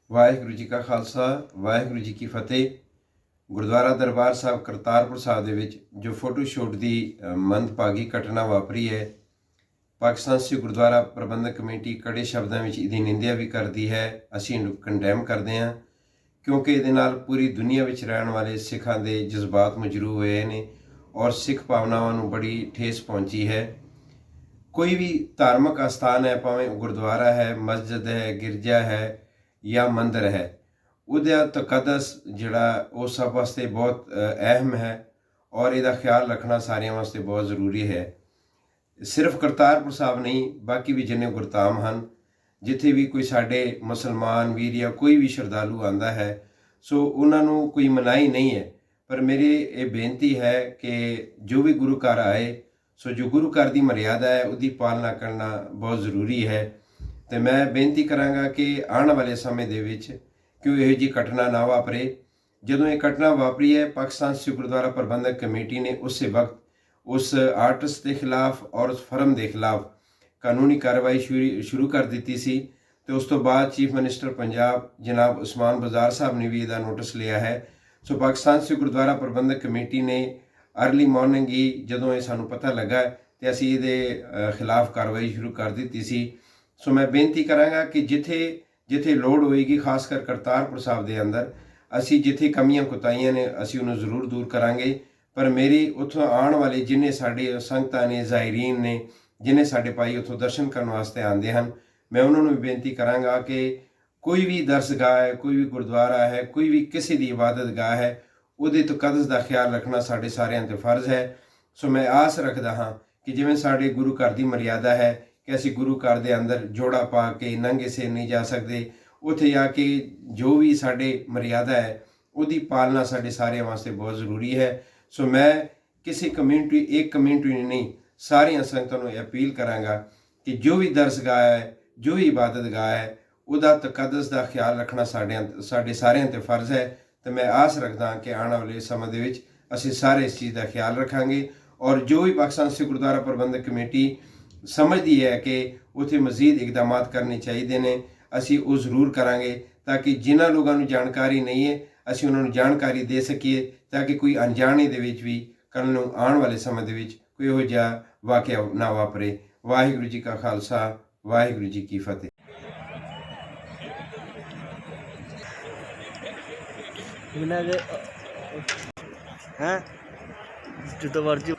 ਵਾਹਿਗੁਰੂ ਜੀ ਕਾ ਖਾਲਸਾ ਵਾਹਿਗੁਰੂ ਜੀ ਕੀ ਫਤਿਹ। ਗੁਰਦੁਆਰਾ ਦਰਬਾਰ ਸਾਹਿਬ ਕਰਤਾਰਪੁਰ ਸਾਹਿਬ ਦੇ ਵਿੱਚ ਜੋ ਫੋਟੋ ਸ਼ੂਟ ਦੀ ਮੰਦਭਾਗੀ ਘਟਨਾ ਵਾਪਰੀ ਹੈ, ਪਾਕਿਸਤਾਨ ਸਿੱਖ ਗੁਰਦੁਆਰਾ ਪ੍ਰਬੰਧਕ ਕਮੇਟੀ ਕੜੇ ਸ਼ਬਦਾਂ ਵਿੱਚ ਇਹਦੀ ਨਿੰਦਿਆ ਵੀ ਕਰਦੀ ਹੈ। ਅਸੀਂ ਇਹਨੂੰ ਕੰਡੈਮ ਕਰਦੇ ਹਾਂ ਕਿਉਂਕਿ ਇਹਦੇ ਨਾਲ ਪੂਰੀ ਦੁਨੀਆ ਵਿੱਚ ਰਹਿਣ ਵਾਲੇ ਸਿੱਖਾਂ ਦੇ ਜਜ਼ਬਾਤ ਮਜਰੂਹ ਹੋਏ ਨੇ ਔਰ ਸਿੱਖ ਭਾਵਨਾਵਾਂ ਨੂੰ ਬੜੀ ਠੇਸ ਪਹੁੰਚੀ ਹੈ। ਕੋਈ ਵੀ ਧਾਰਮਿਕ ਅਸਥਾਨ ਹੈ, ਭਾਵੇਂ ਗੁਰਦੁਆਰਾ ਹੈ, ਮਸਜਿਦ ਹੈ, ਗਿਰਜਾ ਹੈ ਜਾਂ ਮੰਦਰ ਹੈ, ਉਹਦਾ ਤਕੱਦਸ ਜਿਹੜਾ ਉਹ ਸਭ ਵਾਸਤੇ ਬਹੁਤ ਅਹਿਮ ਹੈ ਔਰ ਇਹਦਾ ਖਿਆਲ ਰੱਖਣਾ ਸਾਰਿਆਂ ਵਾਸਤੇ ਬਹੁਤ ਜ਼ਰੂਰੀ ਹੈ। ਸਿਰਫ ਕਰਤਾਰਪੁਰ ਸਾਹਿਬ ਨਹੀਂ, ਬਾਕੀ ਵੀ ਜਿੰਨੇ ਗੁਰਧਾਮ ਹਨ, ਜਿੱਥੇ ਵੀ ਕੋਈ ਸਾਡੇ ਮੁਸਲਮਾਨ ਵੀਰ ਜਾਂ ਕੋਈ ਵੀ ਸ਼ਰਧਾਲੂ ਆਉਂਦਾ ਹੈ, ਸੋ ਉਹਨਾਂ ਨੂੰ ਕੋਈ ਮਨਾਹੀ ਨਹੀਂ ਹੈ। ਪਰ ਮੇਰੀ ਇਹ ਬੇਨਤੀ ਹੈ ਕਿ ਜੋ ਵੀ ਗੁਰੂ ਘਰ ਆਏ, ਸੋ ਜੋ ਗੁਰੂ ਘਰ ਦੀ ਮਰਿਆਦਾ ਹੈ ਉਹਦੀ ਪਾਲਣਾ ਕਰਨਾ ਬਹੁਤ ਜ਼ਰੂਰੀ ਹੈ। ਅਤੇ ਮੈਂ ਬੇਨਤੀ ਕਰਾਂਗਾ ਕਿ ਆਉਣ ਵਾਲੇ ਸਮੇਂ ਦੇ ਵਿੱਚ ਕਿਉਂ ਇਹੋ ਜਿਹੀ ਘਟਨਾ ਨਾ ਵਾਪਰੇ। ਜਦੋਂ ਇਹ ਘਟਨਾ ਵਾਪਰੀ ਹੈ, ਪਾਕਿਸਤਾਨ ਸਿੱਖ ਗੁਰਦੁਆਰਾ ਪ੍ਰਬੰਧਕ ਕਮੇਟੀ ਨੇ ਉਸੇ ਵਕਤ ਉਸ ਆਰਟਿਸਟ ਦੇ ਖਿਲਾਫ ਔਰ ਉਸ ਫਰਮ ਦੇ ਖਿਲਾਫ ਕਾਨੂੰਨੀ ਕਾਰਵਾਈ ਸ਼ੁਰੂ ਕਰ ਦਿੱਤੀ ਸੀ। ਅਤੇ ਉਸ ਤੋਂ ਬਾਅਦ ਚੀਫ ਮਿਨਿਸਟਰ ਪੰਜਾਬ ਜਨਾਬ ਉਸਮਾਨ ਬਜ਼ਾਰ ਸਾਹਿਬ ਨੇ ਵੀ ਇਹਦਾ ਨੋਟਿਸ ਲਿਆ ਹੈ। ਸੋ ਪਾਕਿਸਤਾਨ ਸਿੱਖ ਗੁਰਦੁਆਰਾ ਪ੍ਰਬੰਧਕ ਕਮੇਟੀ ਨੇ ਅਰਲੀ ਮਾਰਨਿੰਗ ਹੀ ਜਦੋਂ ਇਹ ਸਾਨੂੰ ਪਤਾ ਲੱਗਾ ਅਤੇ ਅਸੀਂ ਇਹਦੇ ਖਿਲਾਫ ਕਾਰਵਾਈ ਸ਼ੁਰੂ ਕਰ ਦਿੱਤੀ ਸੀ। ਸੋ ਮੈਂ ਬੇਨਤੀ ਕਰਾਂਗਾ ਕਿ ਜਿੱਥੇ ਲੋੜ ਹੋਏਗੀ, ਖਾਸ ਕਰ ਕਰਤਾਰਪੁਰ ਸਾਹਿਬ ਦੇ ਅੰਦਰ, ਅਸੀਂ ਜਿੱਥੇ ਕਮੀਆਂ ਕੁਤਾਹੀਆਂ ਨੇ ਅਸੀਂ ਉਹਨੂੰ ਜ਼ਰੂਰ ਦੂਰ ਕਰਾਂਗੇ। ਪਰ ਮੇਰੀ ਉੱਥੋਂ ਆਉਣ ਵਾਲੇ ਜਿੰਨੇ ਸਾਡੇ ਸੰਗਤਾਂ ਨੇ, ਜ਼ਾਇਰੀਨ ਨੇ, ਜਿੰਨੇ ਸਾਡੇ ਭਾਈ ਉੱਥੋਂ ਦਰਸ਼ਨ ਕਰਨ ਵਾਸਤੇ ਆਉਂਦੇ ਹਨ, ਮੈਂ ਉਹਨਾਂ ਨੂੰ ਵੀ ਬੇਨਤੀ ਕਰਾਂਗਾ ਕਿ ਕੋਈ ਵੀ ਦਰਸਗਾਹ ਹੈ, ਕੋਈ ਵੀ ਗੁਰਦੁਆਰਾ ਹੈ, ਕੋਈ ਵੀ ਕਿਸੇ ਦੀ ਇਬਾਦਤਗਾਹ ਹੈ, ਉਹਦੇ ਤਕੱਦਸ ਦਾ ਖਿਆਲ ਰੱਖਣਾ ਸਾਡੇ ਸਾਰਿਆਂ 'ਤੇ ਫਰਜ਼ ਹੈ। ਸੋ ਮੈਂ ਆਸ ਰੱਖਦਾ ਹਾਂ ਕਿ ਜਿਵੇਂ ਸਾਡੇ ਗੁਰੂ ਘਰ ਦੀ ਮਰਿਆਦਾ ਹੈ ਕਿ ਅਸੀਂ ਗੁਰੂ ਘਰ ਦੇ ਅੰਦਰ ਜੋੜਾ ਪਾ ਕੇ ਨੰਗੇ ਸਿਰ ਨਹੀਂ ਜਾ ਸਕਦੇ, ਉੱਥੇ ਜਾ ਕੇ ਜੋ ਵੀ ਸਾਡੇ ਮਰਿਆਦਾ ਹੈ ਉਹਦੀ ਪਾਲਣਾ ਸਾਡੇ ਸਾਰਿਆਂ ਵਾਸਤੇ ਬਹੁਤ ਜ਼ਰੂਰੀ ਹੈ। ਸੋ ਮੈਂ ਕਿਸੇ ਕਮਿਊਨਿਟੀ, ਇੱਕ ਕਮਿਊਨਿਟੀ ਨਹੀਂ, ਸਾਰੀਆਂ ਸੰਗਤਾਂ ਨੂੰ ਇਹ ਅਪੀਲ ਕਰਾਂਗਾ ਕਿ ਜੋ ਵੀ ਦਰਸਗਾਹ ਹੈ, ਜੋ ਵੀ ਇਬਾਦਤਗਾਹ ਹੈ, ਉਹਦਾ ਤਕੱਦਸ ਦਾ ਖਿਆਲ ਰੱਖਣਾ ਸਾਡੇ ਸਾਰਿਆਂ 'ਤੇ ਫਰਜ਼ ਹੈ। ਅਤੇ ਮੈਂ ਆਸ ਰੱਖਦਾ ਕਿ ਆਉਣ ਵਾਲੇ ਸਮੇਂ ਦੇ ਵਿੱਚ ਅਸੀਂ ਸਾਰੇ ਇਸ ਚੀਜ਼ ਦਾ ਖਿਆਲ ਰੱਖਾਂਗੇ ਔਰ ਜੋ ਵੀ ਪਾਕਿਸਤਾਨ ਸਿੱਖ ਗੁਰਦੁਆਰਾ ਪ੍ਰਬੰਧਕ ਕਮੇਟੀ ਸਮਝਦੀ ਹੈ ਕਿ ਉੱਥੇ ਮਜ਼ੀਦ ਇਕਦਾਮਾਤ ਕਰਨੇ ਚਾਹੀਦੇ ਨੇ, ਅਸੀਂ ਉਹ ਜ਼ਰੂਰ ਕਰਾਂਗੇ ਤਾਂ ਕਿ ਜਿਨ੍ਹਾਂ ਲੋਕਾਂ ਨੂੰ ਜਾਣਕਾਰੀ ਨਹੀਂ ਹੈ ਅਸੀਂ ਉਹਨਾਂ ਨੂੰ ਜਾਣਕਾਰੀ ਦੇ ਸਕੀਏ, ਤਾਂ ਕਿ ਕੋਈ ਅਣਜਾਣੇ ਦੇ ਵਿੱਚ ਵੀ ਕੱਲ੍ਹ ਨੂੰ ਆਉਣ ਵਾਲੇ ਸਮੇਂ ਦੇ ਵਿੱਚ ਕੋਈ ਇਹੋ ਜਿਹਾ ਵਾਕਿਆ ਨਾ ਵਾਪਰੇ। ਵਾਹਿਗੁਰੂ ਜੀ ਕਾ ਖਾਲਸਾ ਵਾਹਿਗੁਰੂ ਜੀ ਕੀ ਫਤਿਹ। हैं जुतो मर्जी